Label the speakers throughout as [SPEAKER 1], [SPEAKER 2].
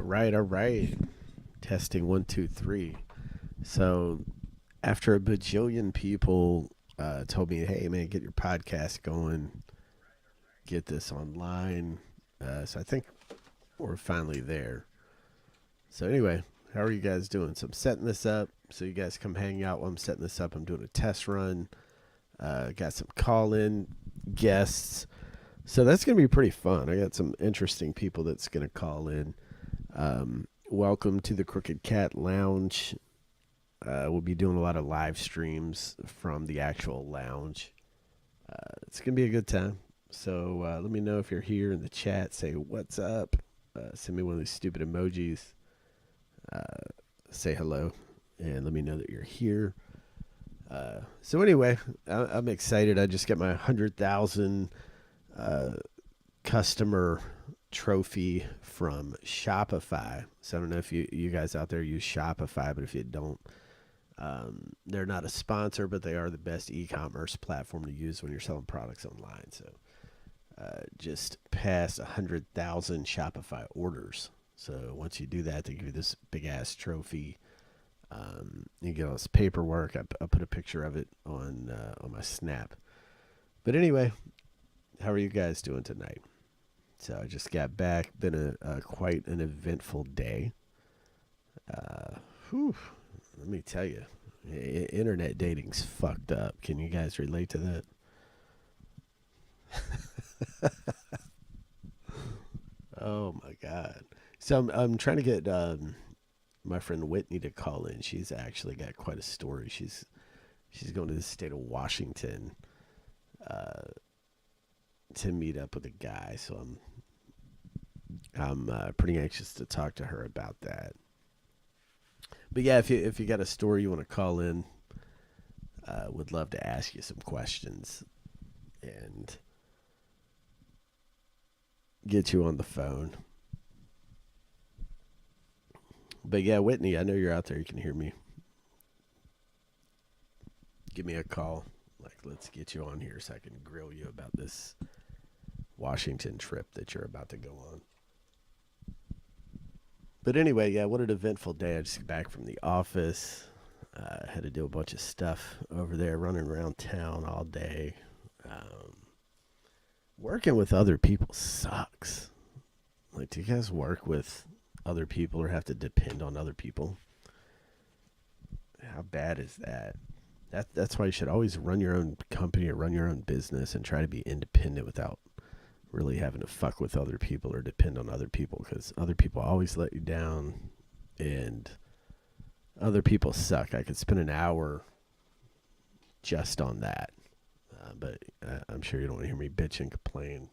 [SPEAKER 1] All right. Testing one, two, three. So, after a bajillion people told me, hey, man, get your podcast going, get this online. So, I think we're finally there. So, anyway, how are you guys doing? So, I'm setting this up so you guys come hang out while I'm setting this up. I'm doing a test run. Got some call in guests. So, that's going to be pretty fun. I got some interesting people that's going to call in. Welcome to the Crooked Cat Lounge. We'll be doing a lot of live streams from the actual lounge. It's going to be a good time. So let me know if you're here in the chat. Say, what's up? Send me one of these stupid emojis. Say hello. And let me know that you're here. So anyway, I'm excited. I just got my 100,000 customer trophy from Shopify. So I don't know if you guys out there use Shopify, but if you don't, they're not a sponsor, but they are the best e-commerce platform to use when you're selling products online. So just passed 100,000 Shopify orders. So once you do that, they give you this big ass trophy. You get all this paperwork. I put a picture of it on my Snap. But anyway, how are you guys doing tonight? So I just got back. Been a quite an eventful day. Let me tell you, internet dating's fucked up. Can you guys relate to that? Oh my god. So I'm trying to get my friend Whitney to call in. She's actually got quite a story. She's going to the state of Washington to meet up with a guy. So I'm pretty anxious to talk to her about that. But yeah, if you got a story you want to call in, would love to ask you some questions and get you on the phone. But yeah, Whitney, I know you're out there. You can hear me. Give me a call. Like, let's get you on here so I can grill you about this Washington trip that you're about to go on. But anyway, yeah, what an eventful day. I just got back from the office. Had to do a bunch of stuff over there, running around town all day. Working with other people sucks. Like, do you guys work with other people or have to depend on other people? How bad is that? That's why you should always run your own company or run your own business and try to be independent without really having to fuck with other people or depend on other people, because other people always let you down and other people suck. I could spend an hour just on that, but I'm sure you don't want to hear me bitch and complain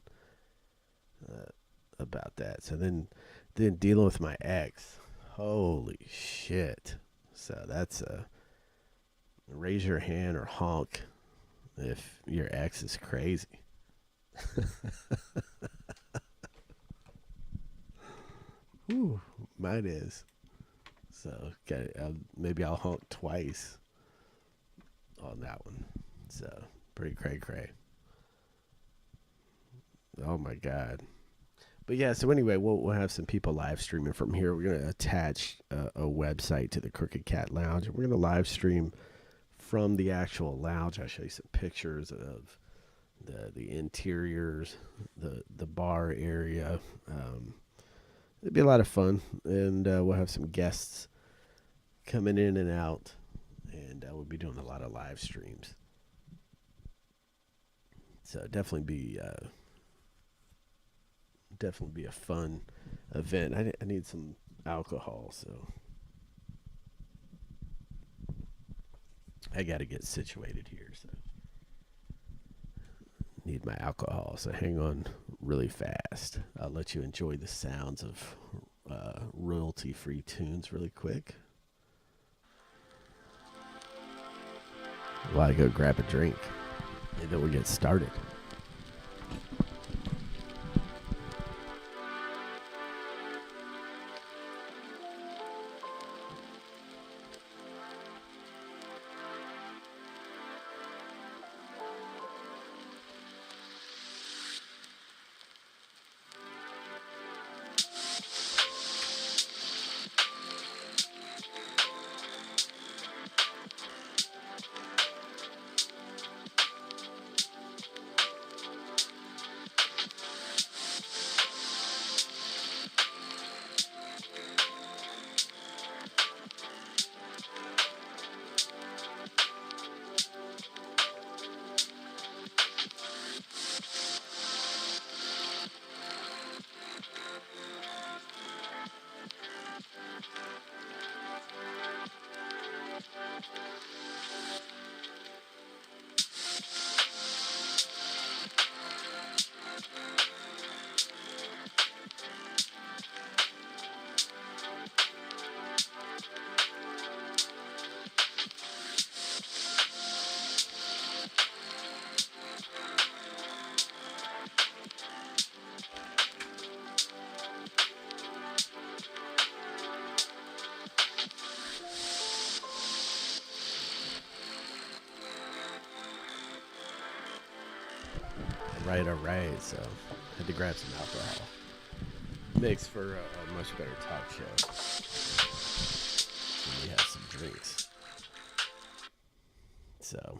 [SPEAKER 1] about that. So then dealing with my ex, holy shit. So that's a raise your hand or honk if your ex is crazy. Ooh, mine is. So okay, maybe I'll honk twice on that one. So pretty cray. Oh my god. But yeah, so anyway, we'll have some people live streaming from here. We're gonna attach a website to the Crooked Cat Lounge, and we're gonna live stream from the actual lounge. I'll show you some pictures of the interiors, the bar area. It'd be a lot of fun, and we'll have some guests coming in and out, and we'll be doing a lot of live streams. So definitely be a fun event. I need some alcohol, so I got to get situated here. So need my alcohol. So hang on really fast. I'll let you enjoy the sounds of royalty-free tunes really quick while I go grab a drink, and then we'll get started. all right. So, had to grab some alcohol. Makes for a much better talk show. When we have some drinks. So,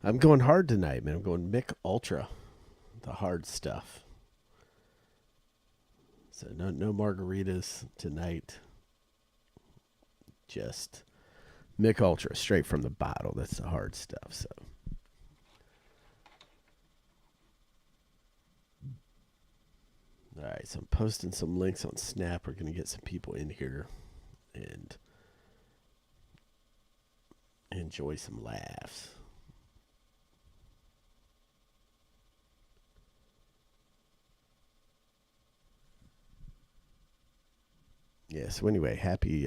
[SPEAKER 1] I'm going hard tonight, man. I'm going Mick Ultra, the hard stuff. So, no margaritas tonight. Just Mick Ultra, straight from the bottle. That's the hard stuff. So. All right, so I'm posting some links on Snap. We're going to get some people in here and enjoy some laughs. Yeah, so anyway, happy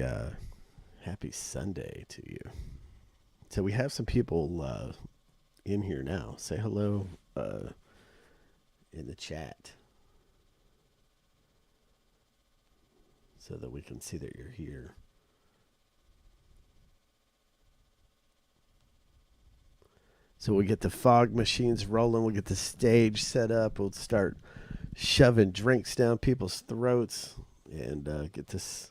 [SPEAKER 1] Sunday to you. So we have some people in here now. Say hello in the chat so that we can see that you're here. So we'll get the fog machines rolling. We'll get the stage set up. We'll start shoving drinks down people's throats and get this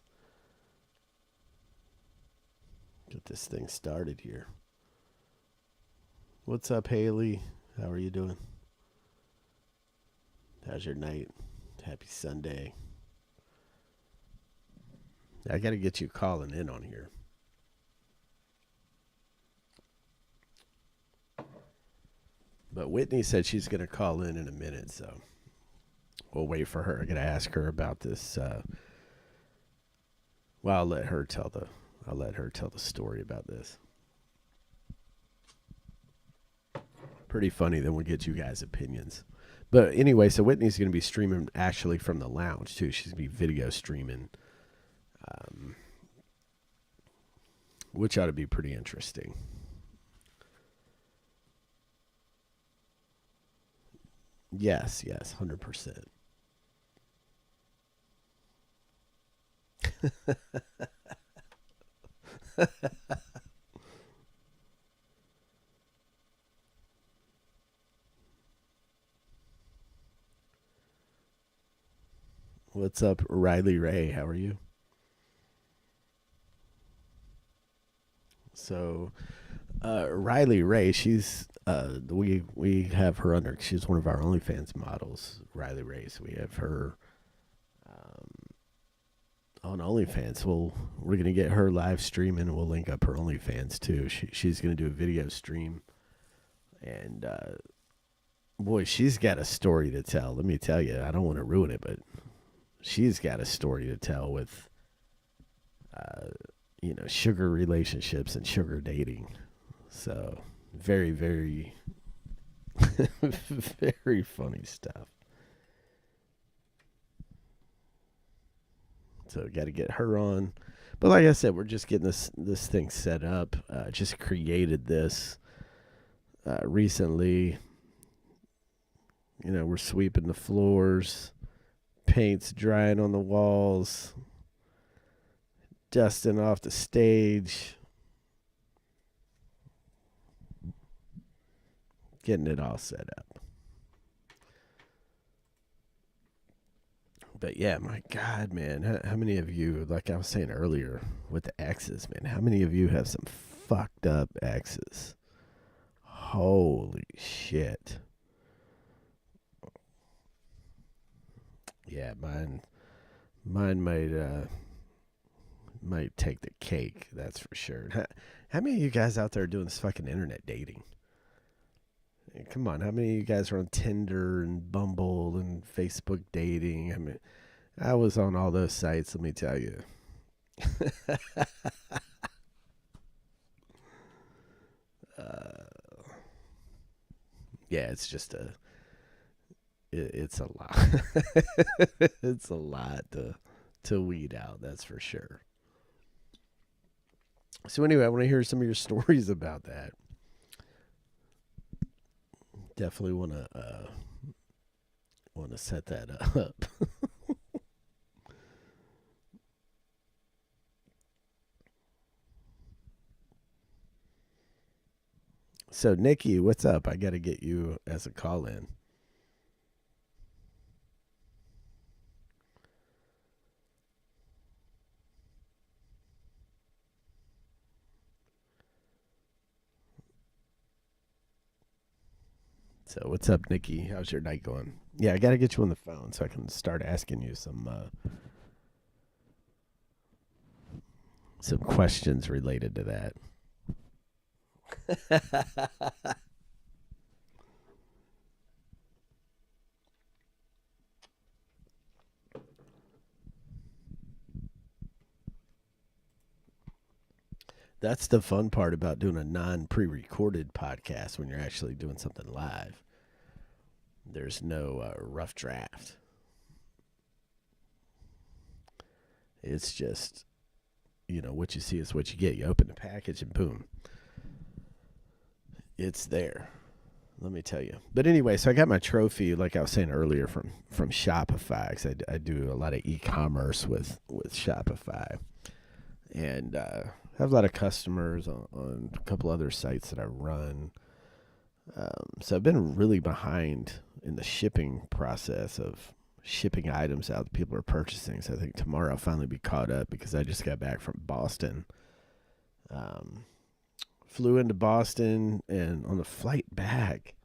[SPEAKER 1] thing started here. What's up, Haley? How are you doing? How's your night? Happy Sunday. I got to get you calling in on here. But Whitney said she's going to call in a minute, so we'll wait for her. I'm going to ask her about this. Well, I'll let her tell the story about this. Pretty funny. Then we'll get you guys' opinions. But anyway, so Whitney's going to be streaming actually from the lounge too. She's going to be video streaming, which ought to be pretty interesting. Yes, 100%. What's up, Riley Ray? How are you? So, Riley Ray, she's we have her under. She's one of our OnlyFans models, Riley Ray. So we have her on OnlyFans. We're gonna get her live streaming, and we'll link up her OnlyFans too. She's gonna do a video stream, and boy, she's got a story to tell. Let me tell you, I don't want to ruin it, but she's got a story to tell with, sugar relationships and sugar dating. So very, very, very funny stuff. So got to get her on. But like I said, we're just getting this thing set up. Just created this recently. We're sweeping the floors, paint's drying on the walls, dusting off the stage, getting it all set up. But yeah, my God, man, how many of you, like I was saying earlier with the exes, man, how many of you have some fucked up exes? Holy shit. Yeah, mine might take the cake, that's for sure. How many of you guys out there doing this fucking internet dating? Come on, how many of you guys are on Tinder and Bumble and Facebook dating? I mean, I was on all those sites, let me tell you. Yeah, it's just it's a lot. It's a lot to weed out, that's for sure. So anyway, I want to hear some of your stories about that. Definitely want to set that up. So, Nikki, what's up? I got to get you as a call in. So, what's up, Nikki? How's your night going? Yeah, I got to get you on the phone so I can start asking you some questions related to that. That's the fun part about doing a non pre-recorded podcast when you're actually doing something live. There's no rough draft. It's just, what you see is what you get. You open the package and boom, it's there. Let me tell you. But anyway, so I got my trophy, like I was saying earlier, from Shopify, because I do a lot of e-commerce with Shopify, and have a lot of customers on a couple other sites that I run. So I've been really behind in the shipping process of shipping items out that people are purchasing. So I think tomorrow I'll finally be caught up because I just got back from Boston. Flew into Boston, and on the flight back,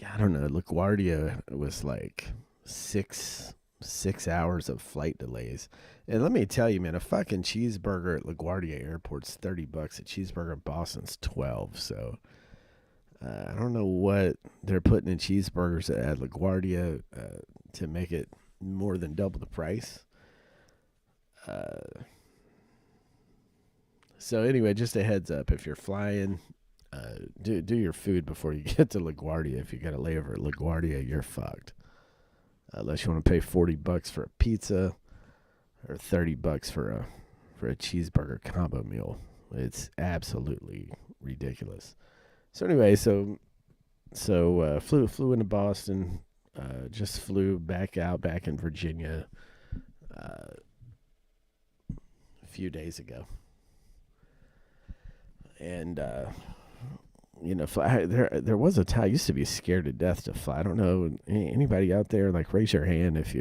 [SPEAKER 1] I don't know, LaGuardia was like six hours of flight delays. And let me tell you, man, a fucking cheeseburger at LaGuardia Airport's $30. A cheeseburger in Boston's 12. So I don't know what they're putting in cheeseburgers at LaGuardia to make it more than double the price. So anyway, just a heads up, if you're flying, do your food before you get to LaGuardia. If you got a layover at LaGuardia, you're fucked. Unless you want to pay $40 for a pizza or $30 for a cheeseburger combo meal. It's absolutely ridiculous. So anyway, so flew into Boston, just flew back in Virginia a few days ago. And there was a time I used to be scared to death to fly. I don't know, anybody out there, like, raise your hand if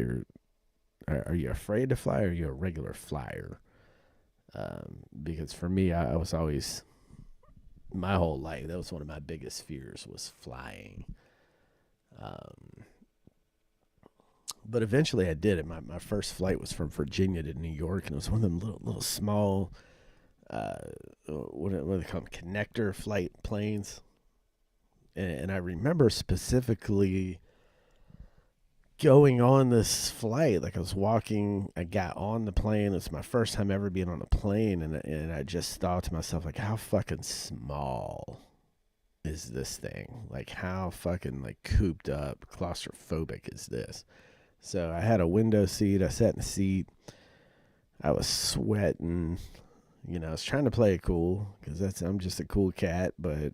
[SPEAKER 1] are you afraid to fly, or are you a regular flyer? Because for me, I was always, my whole life, that was one of my biggest fears, was flying. But eventually I did it. My first flight was from Virginia to New York, and it was one of them little small, what do they call them, connector flight planes. And I remember specifically going on this flight, like I got on the plane. It's my first time ever being on a plane, and I just thought to myself, like, how fucking small is this thing? Like, how fucking, like, cooped up, claustrophobic is this? So I had a window seat. I sat in the seat. I was sweating. I was trying to play it cool because I'm just a cool cat, but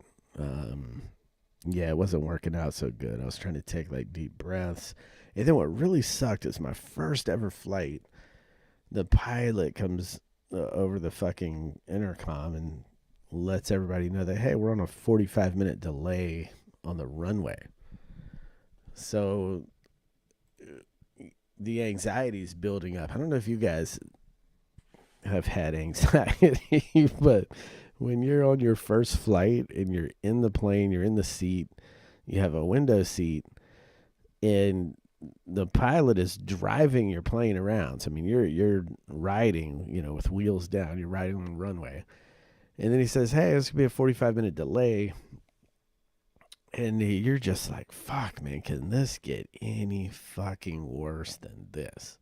[SPEAKER 1] yeah, it wasn't working out so good. I was trying to take, like, deep breaths. And then what really sucked is my first ever flight, the pilot comes over the fucking intercom and lets everybody know that, hey, we're on a 45-minute delay on the runway. So the anxiety is building up. I don't know if you guys have had anxiety, but when you're on your first flight and you're in the plane, you're in the seat, you have a window seat, and the pilot is driving your plane around. So I mean, you're riding, with wheels down. You're riding on the runway, and then he says, "Hey, it's gonna be a 45-minute delay," and you're just like, "Fuck, man, can this get any fucking worse than this?"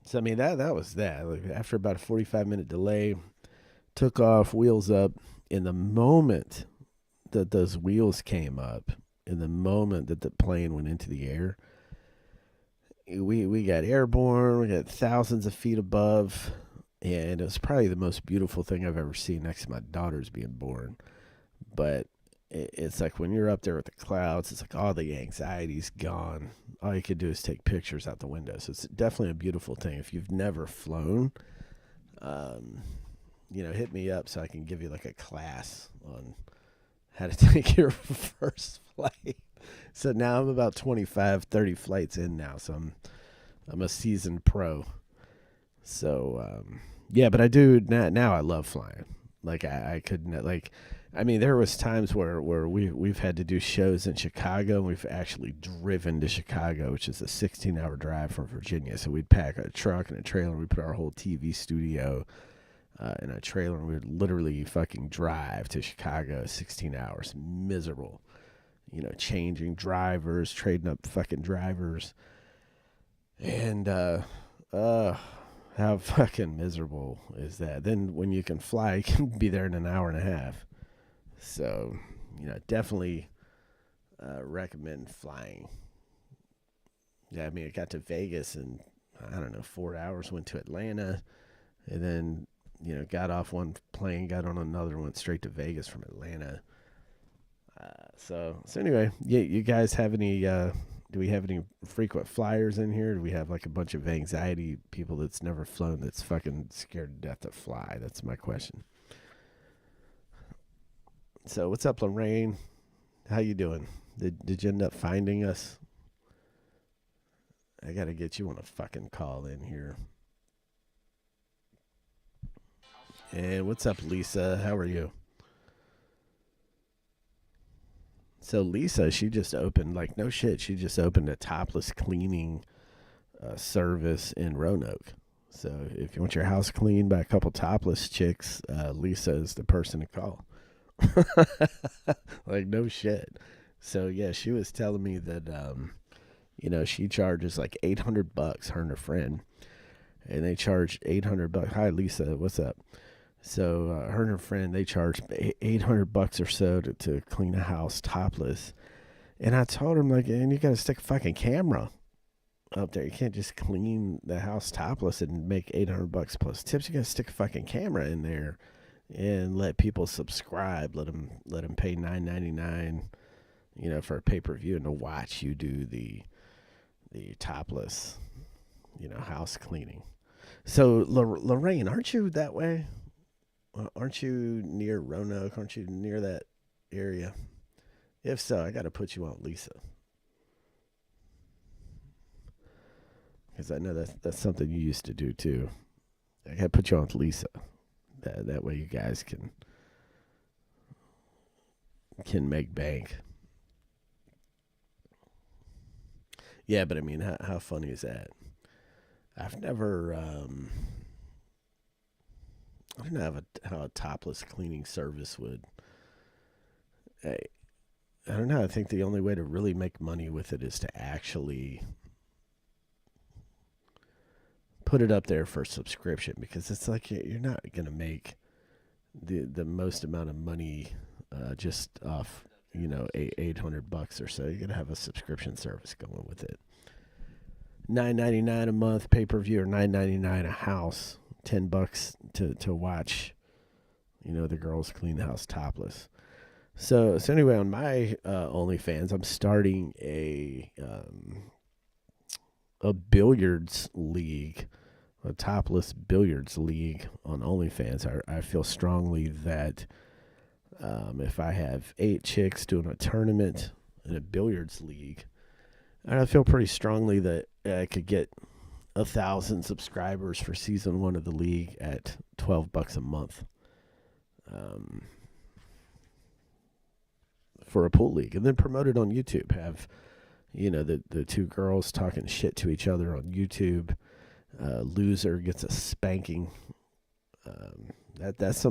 [SPEAKER 1] So I mean, that was that. Like, after about a 45-minute delay, took off, wheels up. In the moment that those wheels came up, in the moment that the plane went into the air, we got airborne. We got thousands of feet above, and it was probably the most beautiful thing I've ever seen next to my daughters being born. But it's like when you're up there with the clouds, it's like all the anxiety's gone. All you could do is take pictures out the window. So it's definitely a beautiful thing. If you've never flown, hit me up so I can give you like a class on how to take your first flight. So now I'm about 25, 30 flights in now. So I'm a seasoned pro. So yeah, but I do now. I love flying. Like I couldn't like. I mean, there was times where we've had to do shows in Chicago, and we've actually driven to Chicago, which is a 16-hour drive from Virginia. So we'd pack a truck and a trailer. We put our whole TV studio in a trailer, and we'd literally fucking drive to Chicago 16 hours. Miserable. You know, changing drivers, trading up fucking drivers. And how fucking miserable is that? Then when you can fly, you can be there in an hour and a half. So, you know, definitely recommend flying. Yeah, I mean, I got to Vegas in, I don't know, 4 hours, went to Atlanta, and then, you know, got off one plane, got on another one straight to Vegas from Atlanta. So anyway, you guys have any, do we have any frequent flyers in here? Do we have like a bunch of anxiety people that's never flown that's fucking scared to death to fly? That's my question. So what's up, Lorraine? How you doing? Did you end up finding us? I gotta get you on a fucking call in here. And what's up, Lisa? How are you? So Lisa, she just opened like no shit. She just opened a topless cleaning service in Roanoke. So if you want your house cleaned by a couple topless chicks, Lisa is the person to call. Like no shit. So yeah, she was telling me that you know, she charges like $800, her and her friend, and they charge $800. Hi Lisa, what's up? So her and her friend, they charge $800 or so to clean a house topless. And I told him like, and you got to stick a fucking camera up there. You can't just clean the house topless and make $800 plus tips. You got to stick a fucking camera in there and let people subscribe. Let them pay $9.99, you know, for a pay-per-view and to watch you do the topless, you know, house cleaning. So Lorraine, aren't you that way? Aren't you near Roanoke? Aren't you near that area? If so, I got to put you on Lisa, because I know that's something you used to do too. I got to put you on with Lisa. That way you guys can make bank. Yeah, but I mean, how funny is that? I've never. I don't know how a topless cleaning service would. I, I don't know. I think the only way to really make money with it is to actually put it up there for subscription, because it's like you're not going to make the most amount of money just off, you know, $800 or so. You're going to have a subscription service going with it. $9.99 a month pay per view, or $9.99 a house. $10 to watch, you know, the girls clean the house topless. So anyway, on my OnlyFans, I'm starting a billiards league, a topless billiards league on OnlyFans. I feel strongly that if I have 8 chicks doing a tournament in a billiards league, I feel pretty strongly that I could get 1,000 subscribers for season 1 of the league at $12 a month. For a pool league, and then promote it on YouTube. Have, you know, the two girls talking shit to each other on YouTube. Loser gets a spanking. That's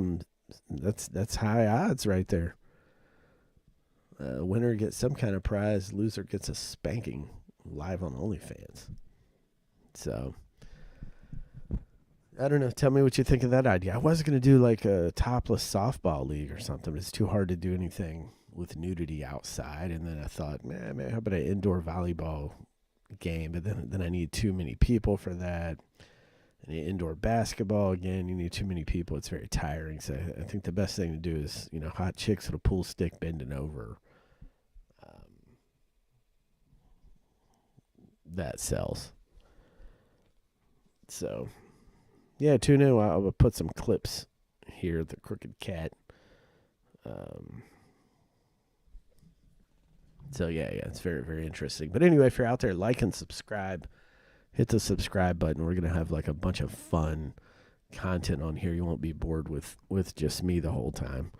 [SPEAKER 1] high odds right there. Winner gets some kind of prize. Loser gets a spanking live on OnlyFans. So I don't know. Tell me what you think of that idea. I was going to do like a topless softball league or something. It's too hard to do anything with nudity outside. And then I thought, man, how about an indoor volleyball game? But then I need too many people for that. And indoor basketball, again, you need too many people. It's very tiring. So I think the best thing to do is, you know, hot chicks with a pool stick bending over. That sells. So, yeah, tune in. I'll put some clips here. The Crooked Cat Um, so yeah, it's very, very interesting. But anyway, if you're out there, like and subscribe. Hit the subscribe button. We're gonna have like a bunch of fun content on here. You won't be bored with just me the whole time.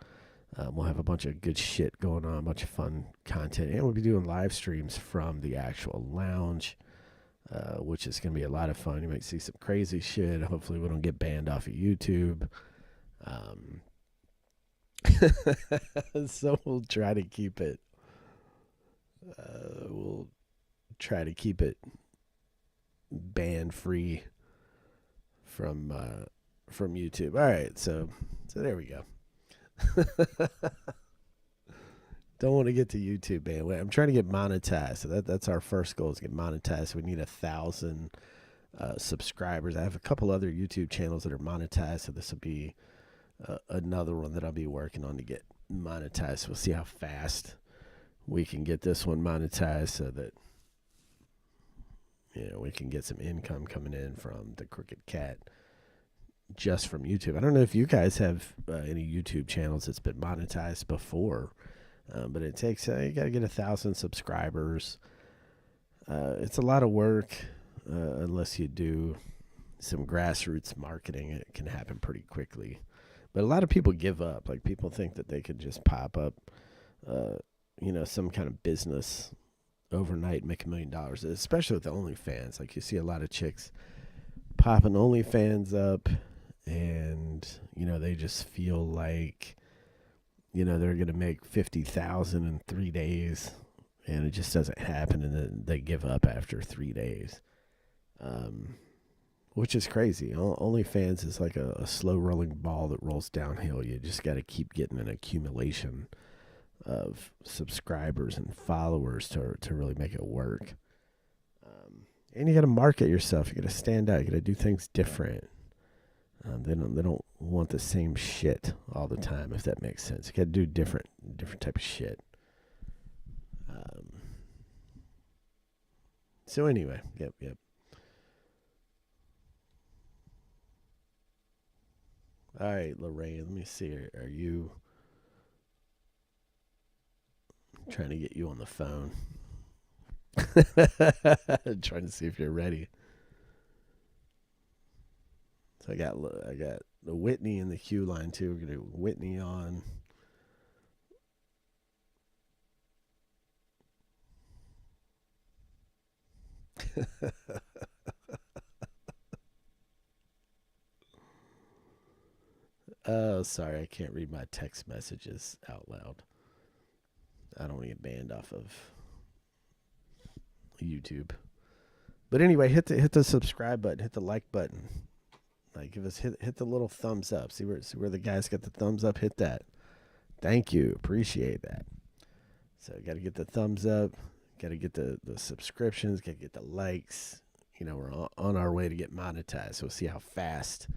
[SPEAKER 1] We'll have a bunch of good shit going on, a bunch of fun content, and we'll be doing live streams from the actual lounge, which is going to be a lot of fun. You might see some crazy shit. Hopefully, we don't get banned off of YouTube. So we'll try to keep it. We'll try to keep it ban free from YouTube. All right, so there we go. Don't want to get to YouTube ban. I'm trying to get monetized. So that's our first goal is get monetized. We need 1,000 subscribers. I have a couple other YouTube channels that are monetized, so this will be another one that I'll be working on to get monetized. We'll see how fast we can get this one monetized so that we can get some income coming in from the Crooked Cat just from YouTube. I don't know if you guys have any YouTube channels that's been monetized before, but it takes you got to get 1,000 subscribers. It's a lot of work unless you do some grassroots marketing. It can happen pretty quickly, but a lot of people give up. Like people think that they could just pop up, some kind of business overnight and make $1 million, especially with the OnlyFans. Like you see a lot of chicks popping OnlyFans up, and they just feel like they're gonna make 50,000 in 3 days, and it just doesn't happen, and then they give up after 3 days, which is crazy. OnlyFans is like a slow rolling ball that rolls downhill. You just got to keep getting an accumulation of subscribers and followers to really make it work. And you got to market yourself. You got to stand out. You got to do things different. They don't want the same shit all the time, if that makes sense. You got to do different type of shit. So anyway, yep. All right, Lorraine, let me see. Are you trying to get you on the phone? Trying to see if you're ready. So I got the Whitney in the queue line too. We're gonna do Whitney on. Oh, sorry, I can't read my text messages out loud. I don't want to get banned off of YouTube. But anyway, hit the subscribe button, hit the like button. Like give us hit the little thumbs up. See where the guys got the thumbs up? Hit that. Thank you. Appreciate that. So got to get the thumbs up, got to get the subscriptions, got to get the likes. We're on our way to get monetized. So we'll see how fast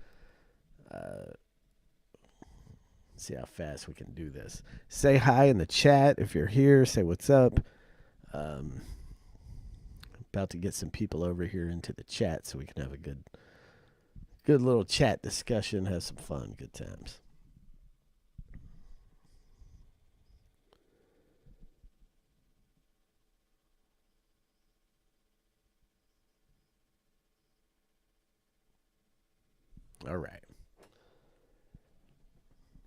[SPEAKER 1] we can do this. Say hi in the chat if you're here. Say what's up. About to get some people over here into the chat so we can have a good little chat discussion, have some fun, good times. All right.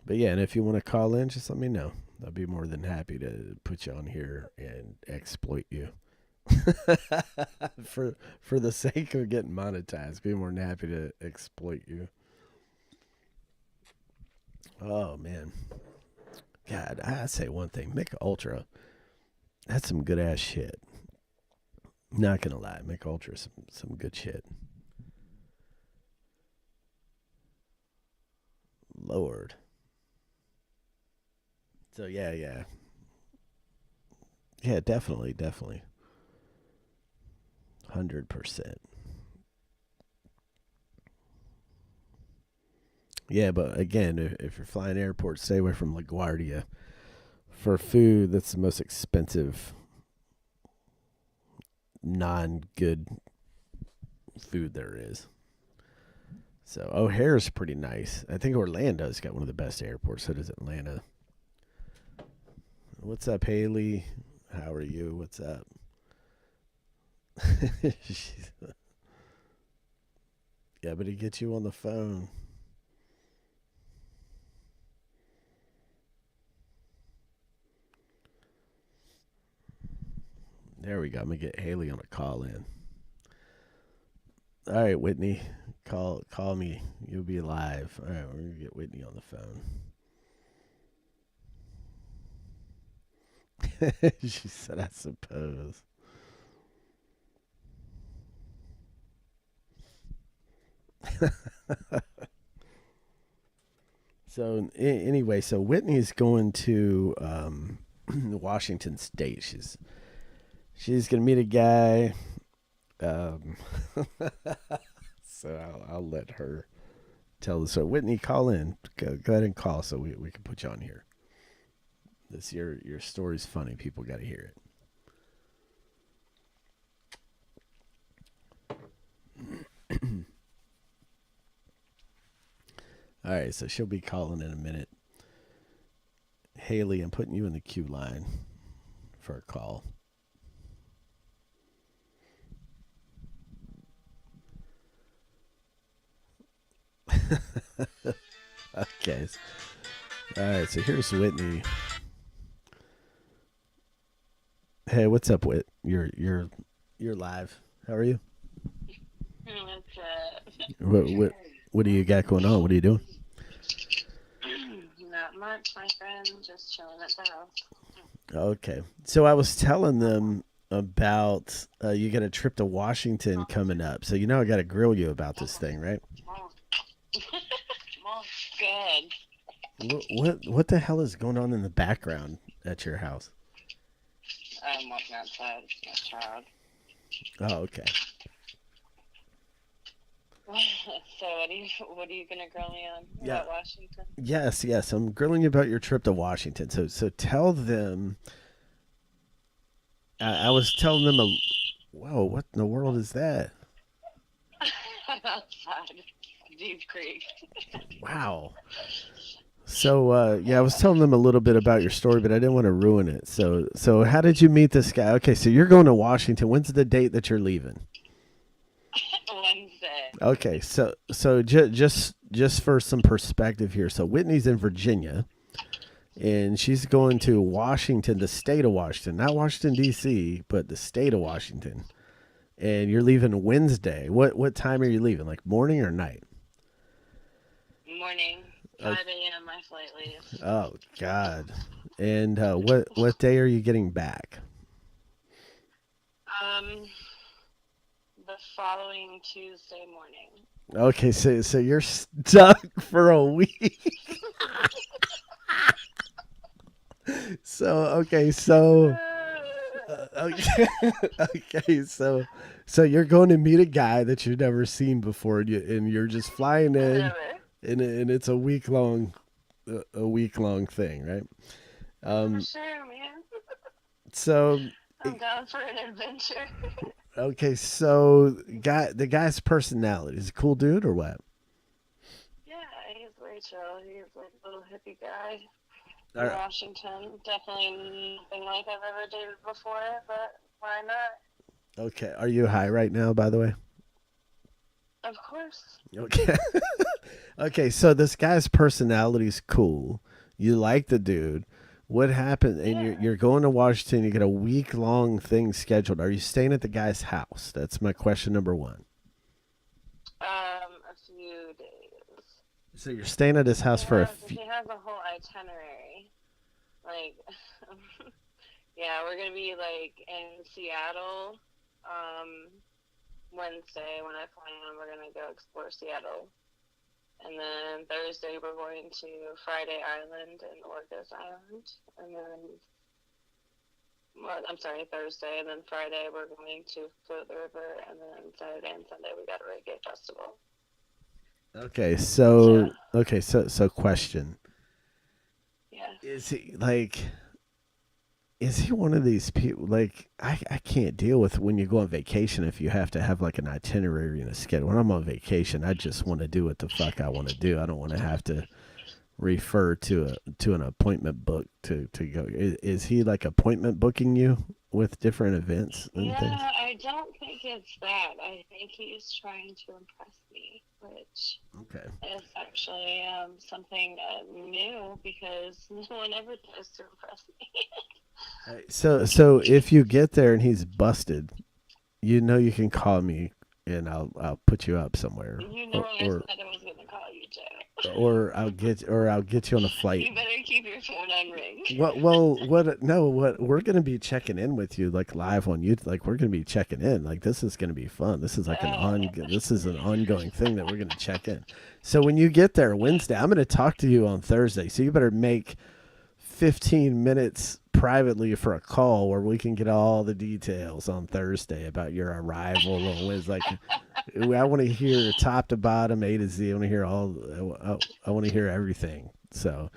[SPEAKER 1] But yeah, and if you want to call in, just let me know. I'll be more than happy to put you on here and exploit you. for the sake of getting monetized, be more than happy to exploit you. Oh man, God, I say one thing: Mick Ultra, that's some good ass shit. Not gonna lie, Mick Ultra, some good shit. Lord. So yeah, definitely. 100%. Yeah, but again, if you're flying airports, stay away from LaGuardia. For food, that's the most expensive, non-good food there is. So O'Hare's pretty nice. I think Orlando's got one of the best airports. So does Atlanta. What's up, Haley? How are you? What's up? She's, yeah, but to get you on the phone. There we go. I'm gonna get Haley on a call in. All right, Whitney, call me. You'll be live. All right, we're gonna get Whitney on the phone. She said, "I suppose." So anyway, so Whitney's going to Washington State. She's gonna meet a guy. Um, so I'll let her tell the story. Whitney, call in. Go ahead and call so we can put you on here. This your story's funny. People got to hear it. All right, so she'll be calling in a minute. Haley, I'm putting you in the queue line for a call. Okay. All right, so here's Whitney. Hey, what's up, Whit? You're live. How are you?
[SPEAKER 2] What's up?
[SPEAKER 1] What do you got going on? What are you doing?
[SPEAKER 2] Not much, my friend. Just chilling at the house.
[SPEAKER 1] Okay. So I was telling them about you got a trip to Washington coming up. So you know I got to grill you about this thing, right?
[SPEAKER 2] Oh, well, good.
[SPEAKER 1] What the hell is going on in the background at your house?
[SPEAKER 2] I'm walking outside. It's my child.
[SPEAKER 1] Oh, okay.
[SPEAKER 2] So what are you gonna grill me on
[SPEAKER 1] Yeah.
[SPEAKER 2] about Washington?
[SPEAKER 1] Yes. I'm grilling you about your trip to Washington. So tell them. I was telling them whoa, what in the world is that?
[SPEAKER 2] I'm outside. Deep Creek.
[SPEAKER 1] Wow. So yeah, I was telling them a little bit about your story, but I didn't want to ruin it. So how did you meet this guy? Okay, so you're going to Washington. When's the date that you're leaving?
[SPEAKER 2] Wednesday.
[SPEAKER 1] Okay, so just for some perspective here. So Whitney's in Virginia, and she's going to Washington, the state of Washington, not Washington D.C., but the state of Washington. And you're leaving Wednesday. What time are you leaving? Like morning or night?
[SPEAKER 2] Morning.
[SPEAKER 1] Uh,
[SPEAKER 2] 5 a.m. my flight leaves.
[SPEAKER 1] oh God. And what day are you getting back?
[SPEAKER 2] Um, the following Tuesday morning.
[SPEAKER 1] Okay, so you're stuck for a week. So okay, okay, so you're going to meet a guy that you've never seen before, and you're just flying in,
[SPEAKER 2] Whatever.
[SPEAKER 1] and it's a week long thing, right?
[SPEAKER 2] For
[SPEAKER 1] Um,
[SPEAKER 2] sure, man.
[SPEAKER 1] so
[SPEAKER 2] I'm down for an adventure.
[SPEAKER 1] okay, so the guy's personality is a cool dude or what?
[SPEAKER 2] Yeah, he's way chill. He's like a little hippie guy
[SPEAKER 1] All
[SPEAKER 2] in
[SPEAKER 1] right.
[SPEAKER 2] Washington. Definitely nothing like I've ever dated before, but why not?
[SPEAKER 1] Okay, are you high right now, by the way?
[SPEAKER 2] Of course.
[SPEAKER 1] Okay. Okay, so this guy's personality is cool. You like the dude. What happened? And you're
[SPEAKER 2] Yeah.
[SPEAKER 1] you're going to Washington. You got a week long thing scheduled. Are you staying at the guy's house? That's my question number one.
[SPEAKER 2] A few days.
[SPEAKER 1] So you're staying at his house for a few.
[SPEAKER 2] He has a whole itinerary. Like, yeah, we're gonna be like in Seattle. Um, Wednesday when I fly in, we're gonna go explore Seattle. And then Thursday we're going to Friday Island and Orcas Island. And then, well, I'm sorry, Thursday. And then Friday we're going to float the river. And then Saturday and Sunday we got a reggae festival.
[SPEAKER 1] Okay,
[SPEAKER 2] Yeah,
[SPEAKER 1] so question.
[SPEAKER 2] yeah.
[SPEAKER 1] Is he like is he one of these people like I can't deal with when you go on vacation if you have to have like an itinerary and a schedule. When I'm on vacation, I just want to do what the fuck I want to do. I don't want to have to refer to an appointment book to go. Is he like appointment booking you with different events and things?
[SPEAKER 2] Yeah, I don't think it's that. I think he's trying to impress me, which
[SPEAKER 1] Okay.
[SPEAKER 2] is actually something new because no one ever tries to impress me.
[SPEAKER 1] So if you get there and he's busted, you know you can call me and I'll put you up somewhere,
[SPEAKER 2] You know
[SPEAKER 1] or
[SPEAKER 2] I
[SPEAKER 1] or
[SPEAKER 2] said I was going to call you, Joe.
[SPEAKER 1] I'll get you on a flight.
[SPEAKER 2] You better keep your phone on ring.
[SPEAKER 1] What? No, what? We're gonna be checking in with you like live on YouTube. Like we're gonna be checking in. Like this is gonna be fun. This is like This is an ongoing thing that we're gonna check in. So when you get there Wednesday, I'm gonna talk to you on Thursday. So you better make 15 minutes privately for a call where we can get all the details on Thursday about your arrival on Wednesday. Like I want to hear top to bottom, A to Z. I want to hear I want to hear everything. So,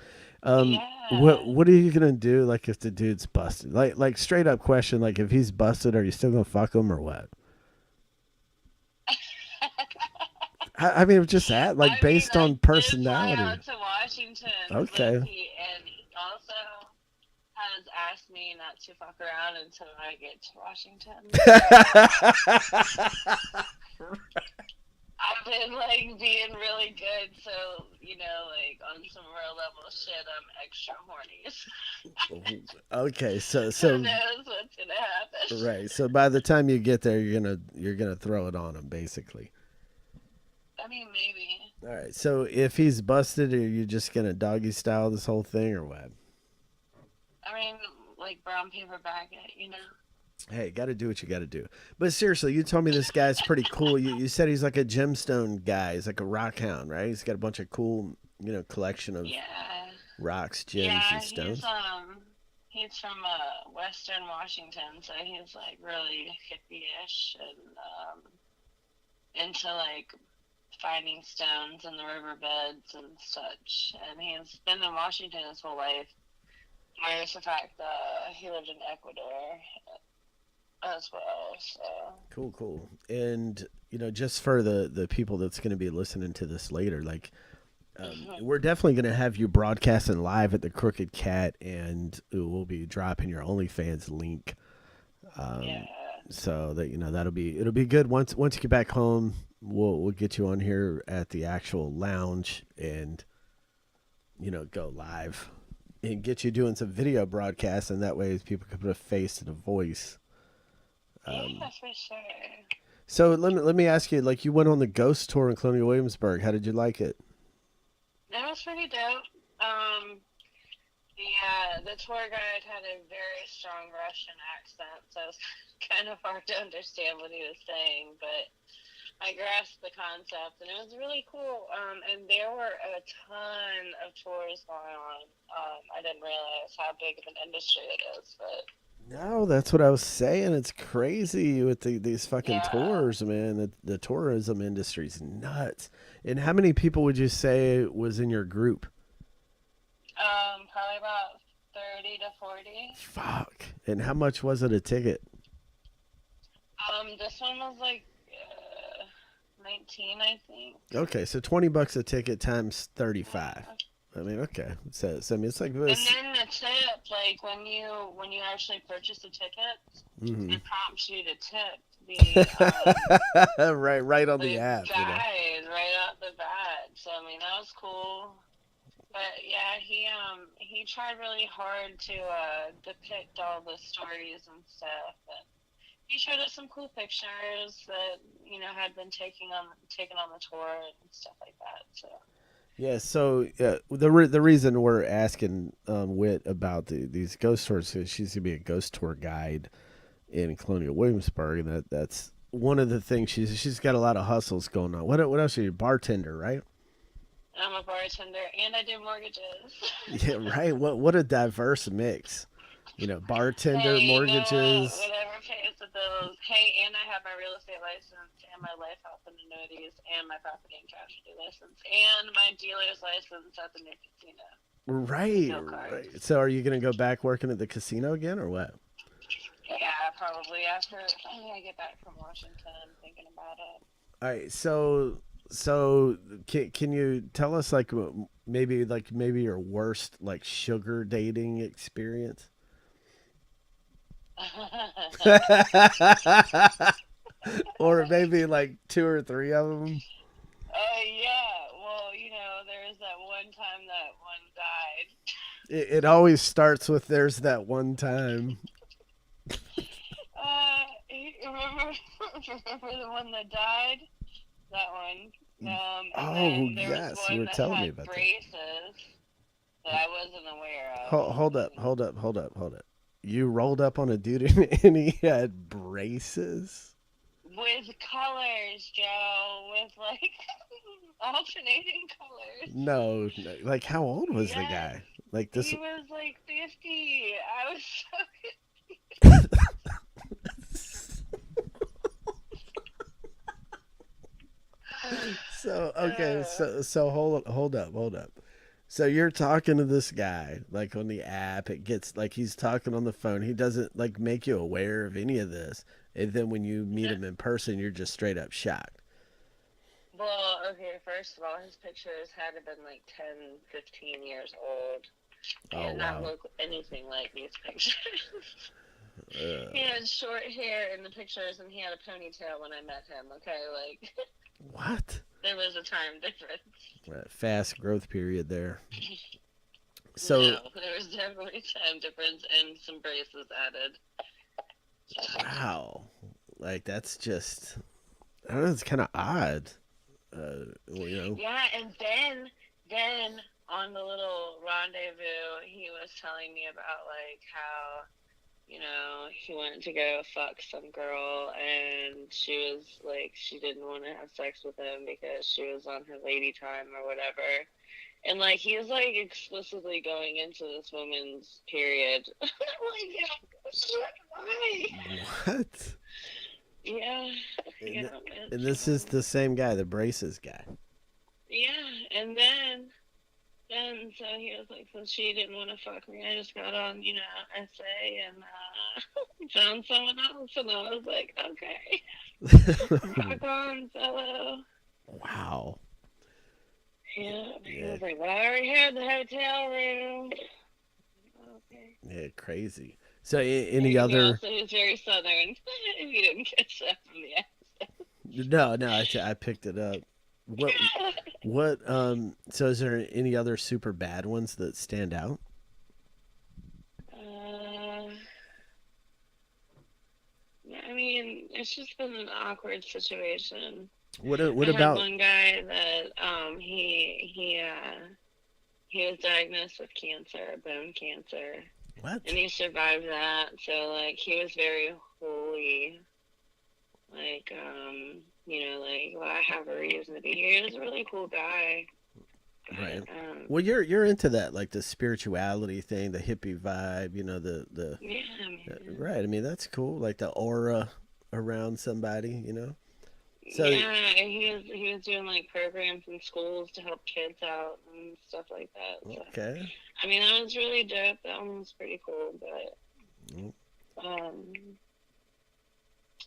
[SPEAKER 2] Yeah.
[SPEAKER 1] what are you gonna do? Like if the dude's busted? Like straight up question. Like if he's busted, are you still gonna fuck him or what? I mean, just at like
[SPEAKER 2] I mean,
[SPEAKER 1] based
[SPEAKER 2] I
[SPEAKER 1] on
[SPEAKER 2] did fly
[SPEAKER 1] personality.
[SPEAKER 2] out to Washington with
[SPEAKER 1] Okay.
[SPEAKER 2] and he also has asked me not to fuck around until I get to Washington. So I've been like being really good, so like on some real level shit, I'm extra horny.
[SPEAKER 1] Okay,
[SPEAKER 2] Who
[SPEAKER 1] so
[SPEAKER 2] knows what's gonna happen?
[SPEAKER 1] right. So by the time you get there, you're gonna throw it on him, basically.
[SPEAKER 2] I mean, maybe.
[SPEAKER 1] All right. So if he's busted, are you just gonna doggy style this whole thing or what?
[SPEAKER 2] I mean, like brown paper bag it.
[SPEAKER 1] Hey, got to do what you got to do. But seriously, you told me this guy's pretty cool. You said he's like a gemstone guy. He's like a rock hound, right? He's got a bunch of cool, collection of
[SPEAKER 2] Yeah.
[SPEAKER 1] rocks, gems,
[SPEAKER 2] Yeah,
[SPEAKER 1] and stones.
[SPEAKER 2] he's from Western Washington, so he's like really hippie-ish and into like finding stones in the riverbeds and such. And he's been in Washington his whole life. Minus the fact that he lived in Ecuador as well. So
[SPEAKER 1] Cool, cool. And just for the people that's going to be listening to this later, like we're definitely going to have you broadcasting live at the Crooked Cat, and we'll be dropping your OnlyFans link.
[SPEAKER 2] yeah,
[SPEAKER 1] So that it'll be good once you get back home. We'll get you on here at the actual lounge and go live and get you doing some video broadcasts, and that way people can put a face to the voice.
[SPEAKER 2] yeah, for sure.
[SPEAKER 1] So let me ask you, like you went on the Ghost tour in Colonial Williamsburg. How did you like it?
[SPEAKER 2] That was pretty dope. The tour guide had a very strong Russian accent, so it was kind of hard to understand what he was saying, but I grasped the concept, and it was really cool. And there were a ton of tours going on. I didn't realize how big of an industry it is, but
[SPEAKER 1] No, that's what I was saying. It's crazy with these fucking
[SPEAKER 2] yeah,
[SPEAKER 1] tours, man. The tourism industry's nuts. And how many people would you say was in your group?
[SPEAKER 2] probably about 30 to 40.
[SPEAKER 1] Fuck. And how much was it a ticket?
[SPEAKER 2] This one was like 19, I think.
[SPEAKER 1] Okay, so $20 a ticket times 35.
[SPEAKER 2] Yeah.
[SPEAKER 1] I mean, okay. So I mean, it's like
[SPEAKER 2] And
[SPEAKER 1] this.
[SPEAKER 2] then the tip, like when you actually purchase a ticket,
[SPEAKER 1] Hmm.
[SPEAKER 2] it prompts you to tip
[SPEAKER 1] right on the
[SPEAKER 2] the
[SPEAKER 1] app,
[SPEAKER 2] guide right off the bat. So I mean that was cool. But yeah, he tried really hard to depict all the stories and stuff. And he showed us some cool pictures that had been taken on the tour and stuff like that. So
[SPEAKER 1] Yeah. So the reason we're asking Wit about these ghost tours is she's gonna be a ghost tour guide in Colonial Williamsburg, and that's one of the things she's got a lot of hustles going on. What else are you? Bartender, right?
[SPEAKER 2] I'm a bartender and I do mortgages.
[SPEAKER 1] Yeah, right. What a diverse mix. Bartender,
[SPEAKER 2] Hey,
[SPEAKER 1] mortgages.
[SPEAKER 2] whatever pays the bills. Hey, and I have my real estate license and my life health and annuities and my property and casualty license and my dealer's license at the new casino.
[SPEAKER 1] Right,
[SPEAKER 2] No
[SPEAKER 1] right.
[SPEAKER 2] cards.
[SPEAKER 1] So are you gonna go back working at the casino again, or what?
[SPEAKER 2] Yeah, probably after I get back from Washington, thinking about it.
[SPEAKER 1] All right. So So can you tell us like maybe your worst like sugar dating experience? Or maybe like two or three of them.
[SPEAKER 2] Yeah. Well, there was that one time that one died.
[SPEAKER 1] It always starts with there's that one time.
[SPEAKER 2] Remember, remember the one that died? That one. And
[SPEAKER 1] Oh
[SPEAKER 2] then there was
[SPEAKER 1] yes, you
[SPEAKER 2] one
[SPEAKER 1] were
[SPEAKER 2] that
[SPEAKER 1] telling me
[SPEAKER 2] had
[SPEAKER 1] about that.
[SPEAKER 2] braces that I wasn't aware of.
[SPEAKER 1] Hold up, hold up, hold up, hold up. You rolled up on a dude and he had braces.
[SPEAKER 2] With colors, Joe. With like alternating colors.
[SPEAKER 1] No, no, like how old was the
[SPEAKER 2] Yes.
[SPEAKER 1] guy? Like this.
[SPEAKER 2] He was like 50. I was so
[SPEAKER 1] So okay,
[SPEAKER 2] uh,
[SPEAKER 1] so hold up. So you're talking to this guy like on the app. It gets like he's talking on the phone. He doesn't like make you aware of any of this, and then when you meet
[SPEAKER 2] no,
[SPEAKER 1] him in person, you're just straight up shocked.
[SPEAKER 2] well, okay, first of all, his pictures had to been like 10, 15 years old. He
[SPEAKER 1] Oh
[SPEAKER 2] did not
[SPEAKER 1] wow.
[SPEAKER 2] look anything like these pictures. He
[SPEAKER 1] Uh,
[SPEAKER 2] had short hair in the pictures and he had a ponytail when I met him, okay? Like,
[SPEAKER 1] what?
[SPEAKER 2] there was a time difference.
[SPEAKER 1] Fast growth period there. So
[SPEAKER 2] No, there was definitely a time difference and some braces added.
[SPEAKER 1] wow, like that's just I don't know. It's kind of odd. Well, you know.
[SPEAKER 2] Yeah, and then on the little rendezvous, he was telling me about like how he wanted to go fuck some girl, and she was like, she didn't want to have sex with him because she was on her lady time or whatever. And like, he was like explicitly going into this woman's period. I'm like, yeah, why?
[SPEAKER 1] What?
[SPEAKER 2] Yeah,
[SPEAKER 1] And,
[SPEAKER 2] yeah,
[SPEAKER 1] and
[SPEAKER 2] it's,
[SPEAKER 1] this is the same guy, the braces guy.
[SPEAKER 2] yeah, and then so he was like, since she didn't want to fuck me, I just got on, SA and found someone else, and I was like, okay, rock on, fellow.
[SPEAKER 1] Wow.
[SPEAKER 2] Yeah, he
[SPEAKER 1] Yeah,
[SPEAKER 2] was like, well, I already had the hotel room. Okay.
[SPEAKER 1] yeah, crazy. So any
[SPEAKER 2] He
[SPEAKER 1] other?
[SPEAKER 2] also is very southern. If you didn't catch that from the
[SPEAKER 1] No, no, I picked it up. What
[SPEAKER 2] accent.
[SPEAKER 1] what? So is there any other super bad ones that stand out?
[SPEAKER 2] uh, I mean, it's just been an awkward situation.
[SPEAKER 1] What
[SPEAKER 2] I had
[SPEAKER 1] about
[SPEAKER 2] one guy that he was diagnosed with cancer, bone cancer,
[SPEAKER 1] what?
[SPEAKER 2] and he survived that. So like he was very holy, like like, well, I have a reason to be here. He was a really cool guy,
[SPEAKER 1] Right.
[SPEAKER 2] but
[SPEAKER 1] Well, you're into that like the spirituality thing, the hippie vibe. You know the
[SPEAKER 2] yeah, man.
[SPEAKER 1] right. I mean that's cool. Like the aura around somebody. You know. So
[SPEAKER 2] Yeah, and he was doing like programs in schools to help kids out and stuff like that. So
[SPEAKER 1] okay.
[SPEAKER 2] I mean, that was really dope. That one was pretty cool, but
[SPEAKER 1] Mm,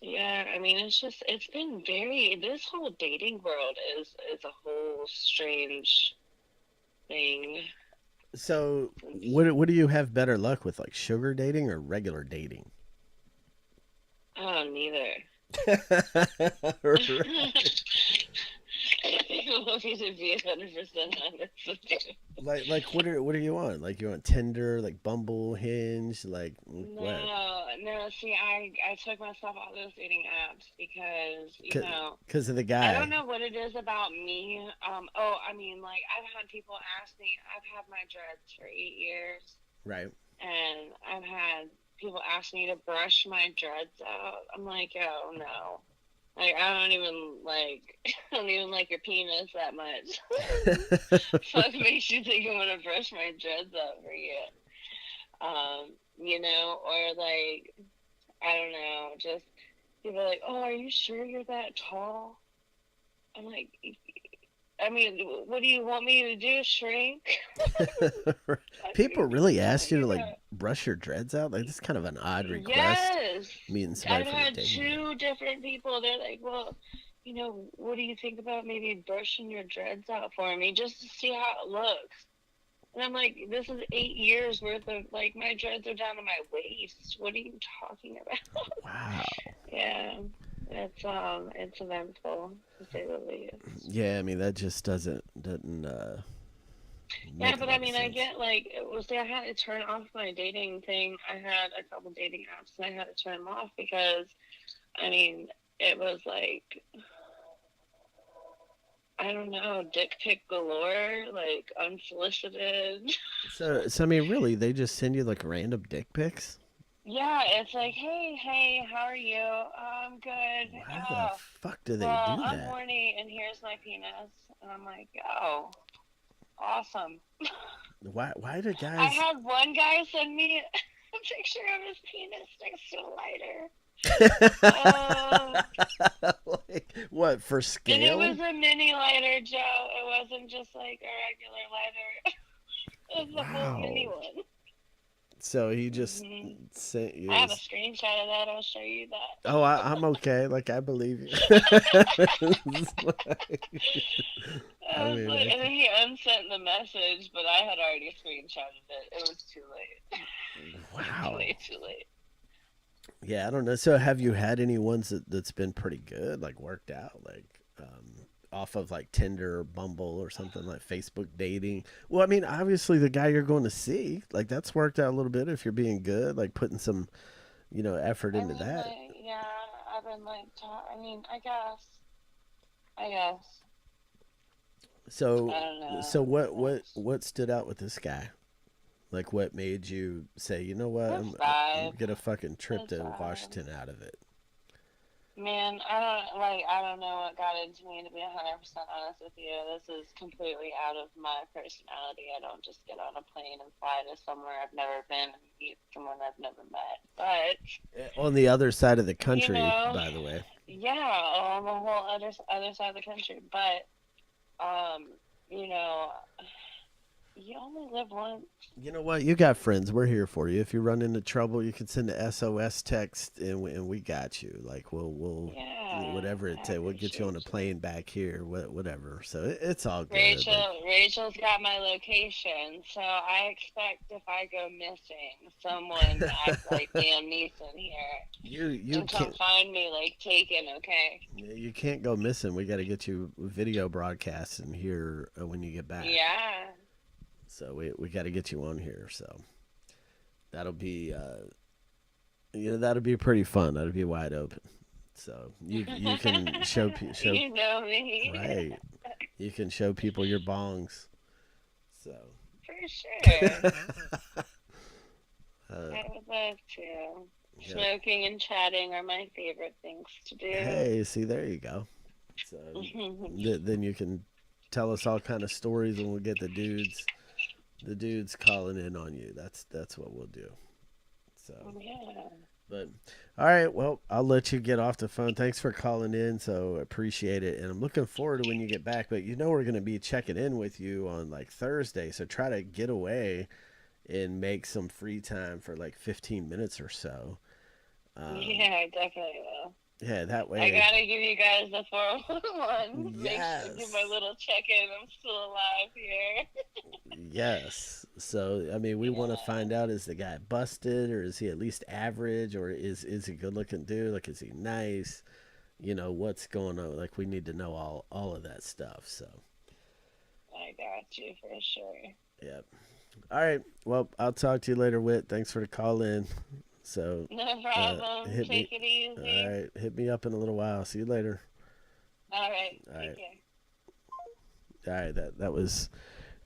[SPEAKER 2] yeah, I mean, it's been very, this whole dating world is a whole strange thing.
[SPEAKER 1] so what do you have better luck with, like sugar dating or regular dating?
[SPEAKER 2] Oh, neither.
[SPEAKER 1] Right.
[SPEAKER 2] You want me to be 100% honest with you.
[SPEAKER 1] Like what are you on? Like you on Tinder, like Bumble, Hinge, like what?
[SPEAKER 2] No, no. See, I took myself out of those dating apps because
[SPEAKER 1] Because of the
[SPEAKER 2] I don't
[SPEAKER 1] guy,
[SPEAKER 2] know what it is about me. Oh, I mean, like I've had people ask me. I've had my dreads for 8 years,
[SPEAKER 1] right?
[SPEAKER 2] and I've had people ask me to brush my dreads out. I'm like, oh no. Like I don't even like I don't even like your penis that much. Fuck makes you think I'm gonna brush my dreads out for you? Or like I don't know, just people are like, oh, are you sure you're that tall? I'm like, I mean, what do you want me to do? Shrink? What are
[SPEAKER 1] People
[SPEAKER 2] you
[SPEAKER 1] really ask you
[SPEAKER 2] talking
[SPEAKER 1] to like
[SPEAKER 2] about?
[SPEAKER 1] brush your dreads out. Like this is kind of an odd request.
[SPEAKER 2] Yes.
[SPEAKER 1] Meeting somebody
[SPEAKER 2] I've
[SPEAKER 1] from a
[SPEAKER 2] had
[SPEAKER 1] dating app.
[SPEAKER 2] two different people. They're like, well, what do you think about maybe brushing your dreads out for me just to see how it looks? And I'm like, this is 8 years worth of, like, my dreads are down to my waist. What are you talking about?
[SPEAKER 1] Wow.
[SPEAKER 2] Yeah, it's eventful to say the least.
[SPEAKER 1] Yeah, I mean that just doesn't
[SPEAKER 2] Yeah,
[SPEAKER 1] make a
[SPEAKER 2] but I
[SPEAKER 1] lot of
[SPEAKER 2] mean, I
[SPEAKER 1] sense.
[SPEAKER 2] get like, well, see, I had to turn off my dating thing. I had a couple dating apps, and I had to turn them off because, I mean, it was like, I don't know, dick pic galore, like unsolicited.
[SPEAKER 1] So I mean, really, they just send you like random dick pics?
[SPEAKER 2] Yeah, it's like, hey, how are you? I'm good.
[SPEAKER 1] Why the
[SPEAKER 2] Oh,
[SPEAKER 1] fuck do they
[SPEAKER 2] well,
[SPEAKER 1] do
[SPEAKER 2] I'm
[SPEAKER 1] that?
[SPEAKER 2] horny, and here's my penis. And I'm like, oh, awesome.
[SPEAKER 1] Why do
[SPEAKER 2] I
[SPEAKER 1] guys
[SPEAKER 2] had one guy send me a picture of his penis next to a lighter. Oh,
[SPEAKER 1] like what for
[SPEAKER 2] and it was
[SPEAKER 1] scale?
[SPEAKER 2] a mini lighter, Joe. It wasn't just like a regular lighter. It was a whole mini
[SPEAKER 1] Wow.
[SPEAKER 2] one.
[SPEAKER 1] So he just
[SPEAKER 2] hmm
[SPEAKER 1] sent
[SPEAKER 2] I
[SPEAKER 1] you
[SPEAKER 2] have a screenshot of that. I'll show you that.
[SPEAKER 1] Oh, I'm okay. Like I believe you. It's like- I
[SPEAKER 2] I was
[SPEAKER 1] mean,
[SPEAKER 2] like, and then he unsent the message, but I had already screenshotted it. It was too late. It's
[SPEAKER 1] wow.
[SPEAKER 2] way too late.
[SPEAKER 1] Yeah, I don't know. So have you had any ones that's been pretty good, like worked out, like off of like Tinder or Bumble or something like Facebook dating? Well, I mean, obviously the guy you're going to see, like that's worked out a little bit if you're being good, like putting some, effort
[SPEAKER 2] I
[SPEAKER 1] into
[SPEAKER 2] mean,
[SPEAKER 1] that.
[SPEAKER 2] like, yeah, I've been like, I mean, I guess, I
[SPEAKER 1] So
[SPEAKER 2] don't
[SPEAKER 1] so
[SPEAKER 2] know.
[SPEAKER 1] what stood out with this guy? Like what made you say, you know what,
[SPEAKER 2] His
[SPEAKER 1] I'm
[SPEAKER 2] vibe,
[SPEAKER 1] get a fucking trip
[SPEAKER 2] his
[SPEAKER 1] to
[SPEAKER 2] vibe.
[SPEAKER 1] Washington out of it.
[SPEAKER 2] Man, I don't know what got into me, to be 100% honest with you. This is completely out of my personality. I don't just get on a plane and fly to somewhere I've never been and meet someone I've never met. But,
[SPEAKER 1] On the other side of the
[SPEAKER 2] you
[SPEAKER 1] country,
[SPEAKER 2] know,
[SPEAKER 1] by the way.
[SPEAKER 2] yeah, on the whole other side of the country. But, um, you know, you only live once.
[SPEAKER 1] You know what? You got friends. We're here for you. If you run into trouble, you can send a SOS text, and we got you. Like we'll
[SPEAKER 2] Yeah,
[SPEAKER 1] whatever it
[SPEAKER 2] I
[SPEAKER 1] takes. We'll get you on a
[SPEAKER 2] appreciate you.
[SPEAKER 1] plane back here. Whatever. So it's all good. Like
[SPEAKER 2] Rachel's got my location, so I expect if I go missing, someone to act like Liam Neeson here
[SPEAKER 1] you
[SPEAKER 2] and come
[SPEAKER 1] can't
[SPEAKER 2] find me like taken, okay?
[SPEAKER 1] you can't go missing. We got to get you video broadcasts in here when you get back.
[SPEAKER 2] Yeah.
[SPEAKER 1] So we got to get you on here. So that'll be that'll be pretty fun. That'll be wide open. So you can show
[SPEAKER 2] You know me.
[SPEAKER 1] right. You can show people your bongs. So
[SPEAKER 2] For sure.
[SPEAKER 1] uh,
[SPEAKER 2] I would love to.
[SPEAKER 1] yeah.
[SPEAKER 2] Smoking and chatting are my favorite things to do.
[SPEAKER 1] Hey, see there you go. So then you can tell us all kind of stories, and we'll get the dudes calling in on you. That's what we'll do. So,
[SPEAKER 2] Yeah.
[SPEAKER 1] but all right, well, I'll let you get off the phone. Thanks for calling in, so appreciate it, and I'm looking forward to when you get back. But we're gonna be checking in with you on like Thursday, so try to get away and make some free time for like 15 minutes or so. Um,
[SPEAKER 2] Yeah, I definitely will.
[SPEAKER 1] yeah, that
[SPEAKER 2] I
[SPEAKER 1] way.
[SPEAKER 2] gotta give you guys the 411. Make sure to do my
[SPEAKER 1] Yes.
[SPEAKER 2] little check in. I'm still alive here.
[SPEAKER 1] Yes. So I mean, we want to
[SPEAKER 2] Yeah.
[SPEAKER 1] find out, is the guy busted, or is he at least average, or is he a good looking dude? Like, is he nice? What's going on? Like, we need to know all of that stuff. So
[SPEAKER 2] I got you for sure.
[SPEAKER 1] yeah. All right. Well, I'll talk to you later, Wit. Thanks for the call in. So
[SPEAKER 2] No problem.
[SPEAKER 1] hit me.
[SPEAKER 2] Take it
[SPEAKER 1] All
[SPEAKER 2] easy.
[SPEAKER 1] right. Hit me up in a little while. See you later.
[SPEAKER 2] All right.
[SPEAKER 1] All
[SPEAKER 2] Take
[SPEAKER 1] right.
[SPEAKER 2] care.
[SPEAKER 1] All right.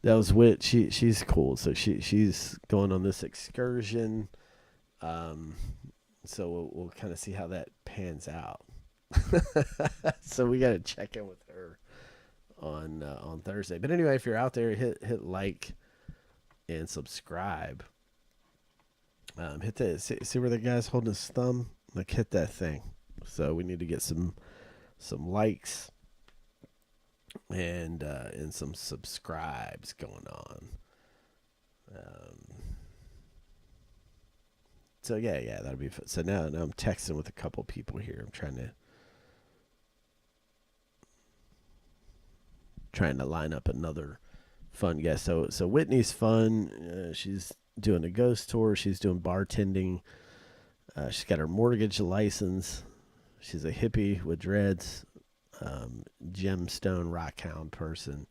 [SPEAKER 1] That was Wit. She's cool. So she's going on this excursion. Um, so we'll kind of see how that pans out. So we got to check in with her on Thursday. But anyway, if you're out there, hit like and subscribe. Hit that. See where the guy's holding his thumb? Like hit that thing. So we need to get some likes and some subscribes going on. Um, so yeah, that'll be fun. So now I'm texting with a couple people here. I'm trying to trying to line up another fun guest. So Whitney's fun. She's doing a ghost tour. She's doing bartending. She's got her mortgage license. She's a hippie with dreads, gemstone rockhound person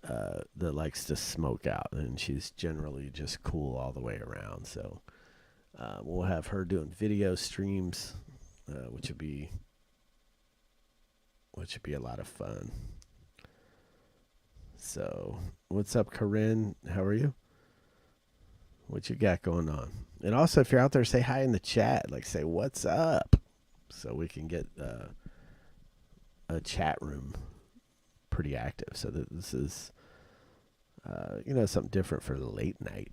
[SPEAKER 1] that likes to smoke out, and she's generally just cool all the way around. So we'll have her doing video streams, which would be a lot of fun. So, what's up, Corinne? How are you? What you got going on? And also, if you're out there, say hi in the chat. Like, say what's up, so we can get a chat room pretty active. So that this is, something different for the late night.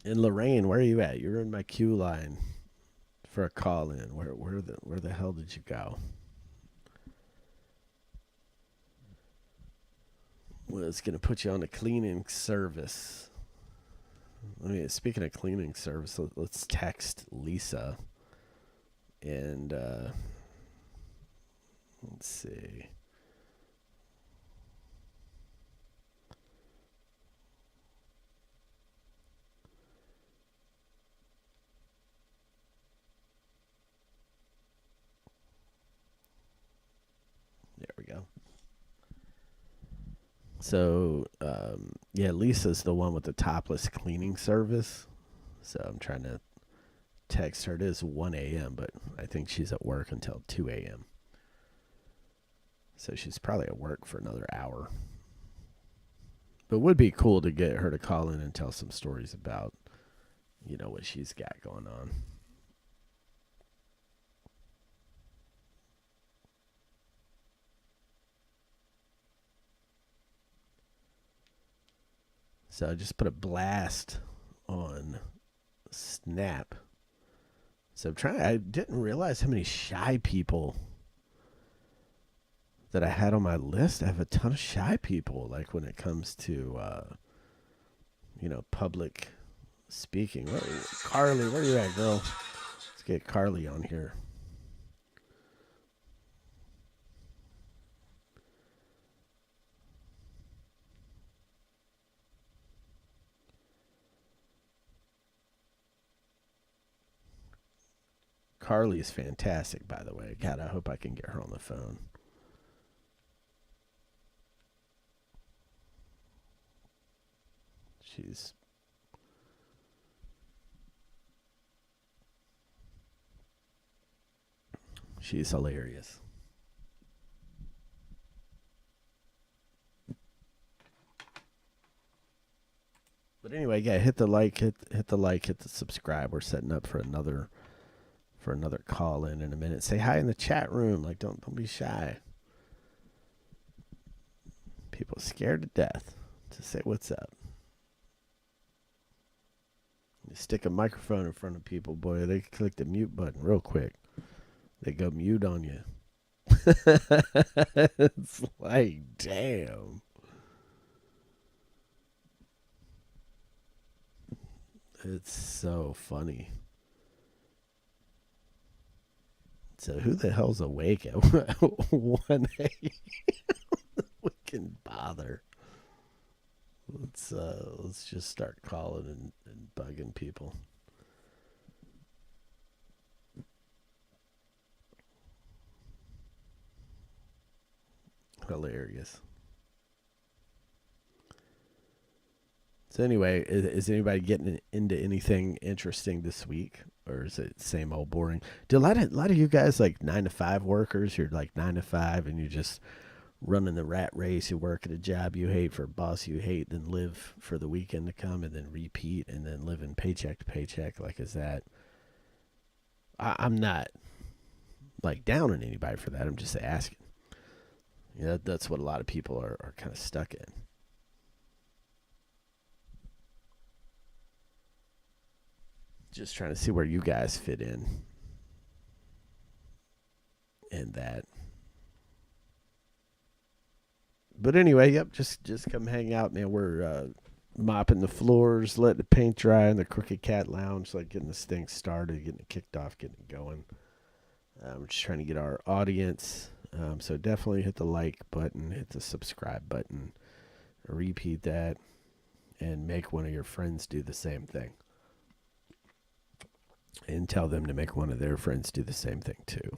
[SPEAKER 1] And Lorraine, where are you at? You're in my queue line for a call in. Where the hell did you go? Well, it's gonna put you on a cleaning service. Speaking of cleaning service, let's text Lisa and let's see. There we go. So, Lisa's the one with the topless cleaning service. So I'm trying to text her. It is 1 a.m., but I think she's at work until 2 a.m. So she's probably at work for another hour. But it would be cool to get her to call in and tell some stories about, what she's got going on. So I just put a blast on Snap. So I didn't realize how many shy people that I had on my list. I have a ton of shy people, like when it comes to, public speaking. Carly, where you at, girl? Let's get Carly on here. Carly is fantastic, by the way. God, I hope I can get her on the phone. She's hilarious. But anyway, yeah, hit the like, hit the subscribe. We're setting up for another call in a minute. Say hi in the chat room. Like, don't be shy. People scared to death to say what's up. You stick a microphone in front of people, boy, they click the mute button real quick. They go mute on you. It's like, damn. It's so funny. So who the hell's awake at 1 a.m.? We can bother. Let's just start calling and bugging people. Hilarious. So anyway, is anybody getting into anything interesting this week, or is it same old boring? Do a lot of you guys like 9 to 5 workers? You're like 9 to 5, and you're just running the rat race. You work at a job you hate for a boss you hate, then live for the weekend to come, and then repeat, and then live in paycheck to paycheck. Like, is that? I'm not like down on anybody for that. I'm just asking. Yeah, that's what a lot of people are kind of stuck in. Just trying to see where you guys fit in that. But anyway, yep, just come hang out, man. mopping the floors, letting the paint dry in the Crooked Cat Lounge, like getting this thing started, getting it kicked off, getting it going. We're just trying to get our audience. So definitely hit the like button, hit the subscribe button, repeat that, and make one of your friends do the same thing. And tell them to make one of their friends do the same thing too.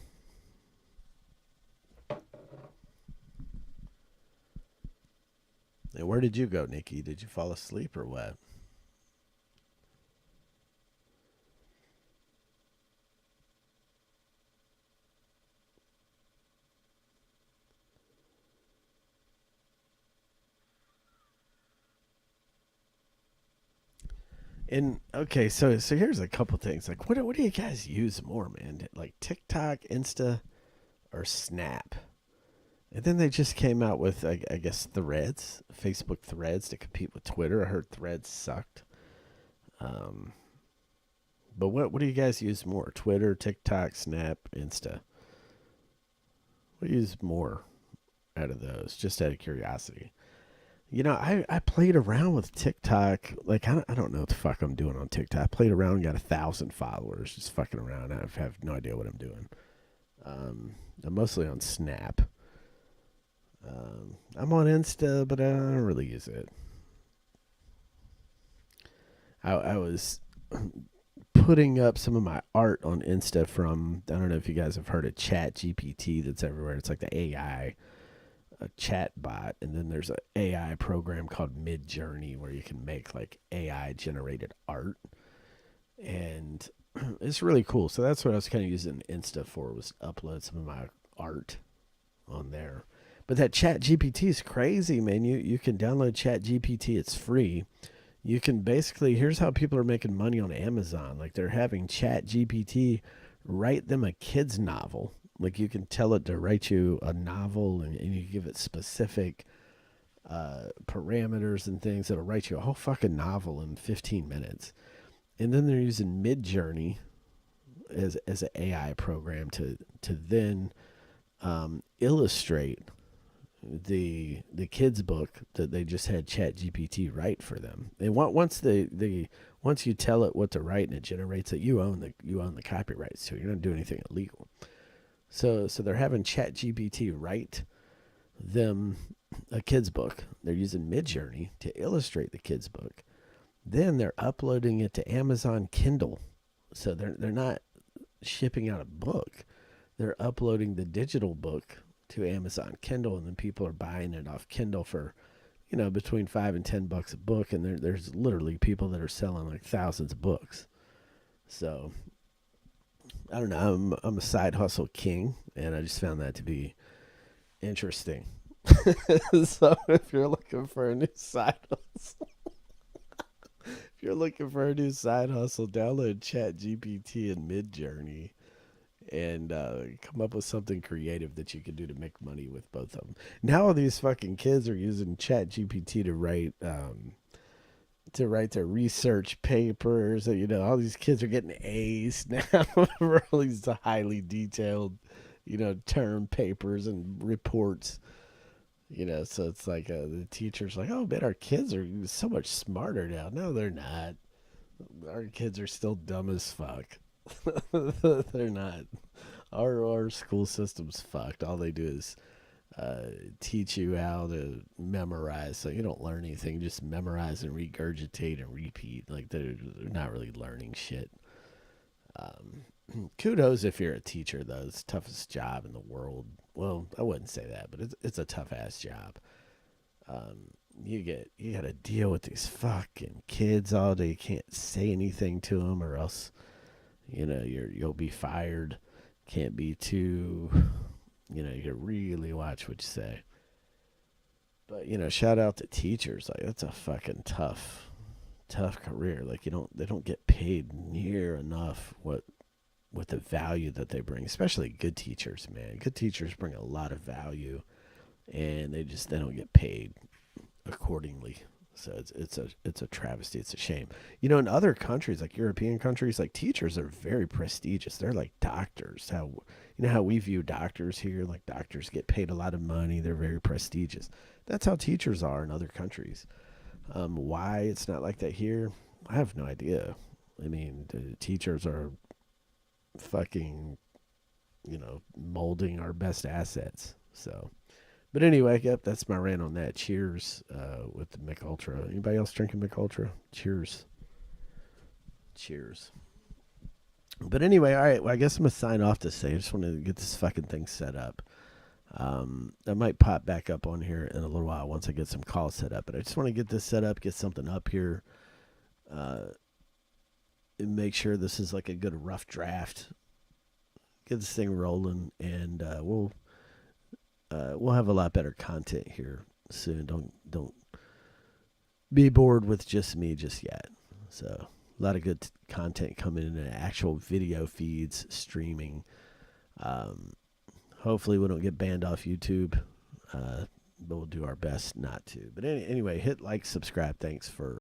[SPEAKER 1] And where did you go, Nikki? Did you fall asleep or what? And okay, so here's a couple things. Like, what do you guys use more, man? Like TikTok, Insta, or Snap? And then they just came out with, I guess, Threads, Facebook Threads to compete with Twitter. I heard Threads sucked. Um, but what do you guys use more? Twitter, TikTok, Snap, Insta. What do you use more out of those? Just out of curiosity. I played around with TikTok. Like, I don't know what the fuck I'm doing on TikTok. I played around and got 1,000 followers just fucking around. I have no idea what I'm doing. I'm mostly on Snap. I'm on Insta, but I don't really use it. I was putting up some of my art on Insta from, I don't know if you guys have heard of Chat GPT that's everywhere. It's like the AI a chat bot, and then there's an AI program called Mid Journey where you can make like AI generated art, and it's really cool. So that's what I was kind of using Insta for, was to upload some of my art on there. But that Chat GPT is crazy, man. You can download Chat GPT. It's free. You can basically, here's how people are making money on Amazon. Like, they're having Chat GPT write them a kid's novel. Like, you can tell it to write you a novel, and you give it specific parameters and things. It'll write you a whole fucking novel in 15 minutes. And then they're using Mid Journey as an AI program to then illustrate the kids book that they just had Chat GPT write for them. And once you tell it what to write and it generates it, you own the copyrights to it. You're not doing anything illegal. So they're having Chat GPT write them a kids book. They're using Midjourney to illustrate the kids book. Then they're uploading it to Amazon Kindle. So they're not shipping out a book. They're uploading the digital book to Amazon Kindle, and then people are buying it off Kindle for, between $5 and $10 a book. And there's literally people that are selling like thousands of books. So I don't know. I'm a side hustle king, and I just found that to be interesting. So if you're looking for a new side hustle, download Chat GPT and Mid Journey, and come up with something creative that you can do to make money with both of them. Now all these fucking kids are using Chat GPT to write their research papers. All these kids are getting A's now for all these highly detailed, term papers and reports. So it's like the teacher's like, oh man, our kids are so much smarter now. No, they're not. Our kids are still dumb as fuck. They're not. Our school system's fucked. All they do is teach you how to memorize, so you don't learn anything. Just memorize and regurgitate and repeat. Like, they're not really learning shit. Kudos if you're a teacher, though. It's the toughest job in the world. Well, I wouldn't say that, but it's a tough ass job. You got to deal with these fucking kids all day. You can't say anything to them, or else you'll be fired. Can't be too, you gotta really watch what you say. But shout out to teachers. Like, that's a fucking tough career. Like, they don't get paid near enough what with the value that they bring, especially good teachers, man. Good teachers bring a lot of value, and they don't get paid accordingly. So it's a travesty. It's a shame. In other countries, like European countries, like, teachers are very prestigious. They're like doctors. How we view doctors here, like, doctors get paid a lot of money. They're very prestigious. That's how teachers are in other countries. Why it's not like that here, I have no idea. I mean, the teachers are fucking, molding our best assets. So, but anyway, yep, that's my rant on that. Cheers with the Mick Ultra. Anybody else drinking Mick Ultra? Cheers. Cheers. But anyway, all right. Well, I guess I'm gonna sign off to say I just want to get this fucking thing set up. I might pop back up on here in a little while once I get some calls set up. But I just want to get this set up, get something up here, uh, and make sure this is like a good rough draft. Get this thing rolling, and we'll have a lot better content here soon. Don't be bored with just me just yet. So a lot of good content coming in, actual video feeds, streaming. Um, Hopefully we don't get banned off YouTube, but we'll do our best not to. But anyway, hit like, subscribe. Thanks for